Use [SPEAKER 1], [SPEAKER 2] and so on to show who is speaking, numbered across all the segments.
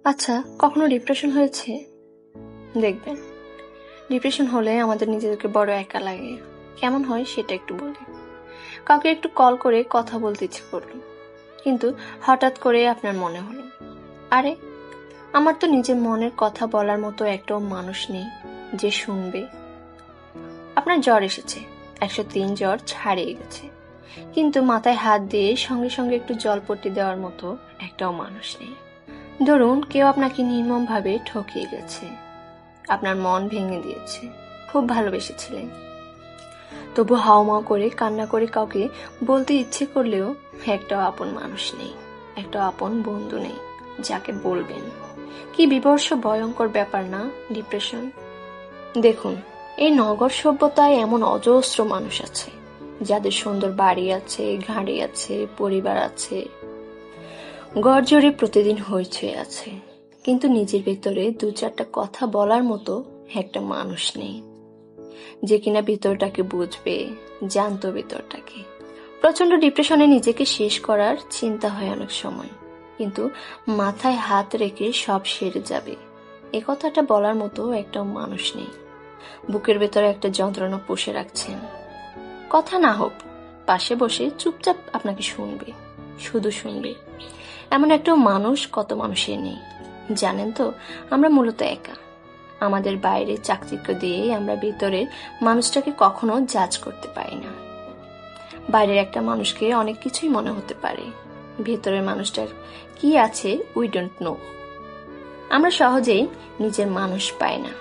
[SPEAKER 1] আচ্ছা, কখনো ডিপ্রেশন হয়েছে? দেখবেন, ডিপ্রেশন হলে আমাদের নিজেদেরকে বড় একা লাগে। কেমন হয় সেটা একটু বলি। কাউকে একটু কল করে কথা বলতে ইচ্ছে করলো, কিন্তু হঠাৎ করে আপনার মনে হলো, আরে আমার তো নিজের মনের কথা বলার মতো একটাও মানুষ নেই যে শুনবে। আপনার জ্বর এসেছে, 103 জ্বর ছাড়িয়ে গেছে, কিন্তু মাথায় হাত দিয়ে সঙ্গে সঙ্গে একটু জলপট্টি দেওয়ার মতো একটাও মানুষ নেই। ধরুন কেউ আপনাকে নির্মমভাবে ঠকিয়ে গেছে, আপনার মন ভেঙে দিয়েছে, খুব ভালোবেসেছিলেন, তবু হাউমাউ করে কান্না করে কাউকে বলতে ইচ্ছে করলেও একটাও আপন মানুষ নেই, একটা আপন বন্ধু নেই যাকে বলবেন। কি বিভৎস ভয়ঙ্কর ব্যাপার না ডিপ্রেশন? দেখুন, এই নগর সভ্যতায় এমন অজস্র মানুষ আছে যাদের সুন্দর বাড়ি আছে, গাড়ি আছে, পরিবার আছে, গড়জড়ে প্রতিদিন হইচই আছে, কিন্তু নিজের ভেতরে দু চারটা কথা বলার মতো একটা মানুষ নেই যে কিনা ভিতরটাকে বুঝবে, জানতো ভিতরটাকে। প্রচন্ড ডিপ্রেশনে নিজেকে শেষ করার চিন্তা হয় অনেক সময়, কিন্তু মাথায় হাত রেখে সব সেরে যাবে এ কথাটা বলার মতো একটা মানুষ নেই। বুকের ভেতরে একটা যন্ত্রণা পুষে রাখছেন, কথা না হোক পাশে বসে চুপচাপ আপনাকে শুনবে, শুধু শুনবে, এমন একটা মানুষ কত মানুষের নেই। জানেন তো, আমরা মূলত একা। আমাদের বাইরে চাকচিক্য দিয়ে আমরা ভিতরের মানুষটাকে কখনো জাজ করতে পারি না। বাইরের একটা মানুষকে অনেক কিছুই মনে হতে পারে, ভেতরের মানুষটার কি আছে উই ডোন্ট নো। আমরা সহজেই নিজের মানুষ পাই না।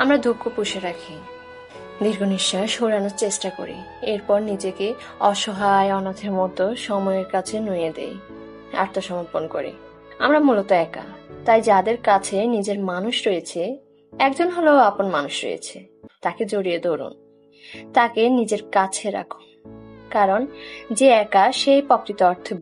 [SPEAKER 1] আমরা দুঃখ পুষে রাখি, দীর্ঘ নিঃশ্বাস সরানোর চেষ্টা করি, এরপর নিজেকে অসহায় অনাথের মতো সময়ের কাছে নুয়ে দেই, আত্মসমর্পণ করি। আমরা মূলত একা, তাই যাদের কাছে নিজের মানুষ রয়েছে, একজন হলেও আপন মানুষ রয়েছে, তাকে জড়িয়ে ধরুন, তাকে নিজের কাছে রাখুন, কারণ যে একা সেই প্রকৃত অর্থে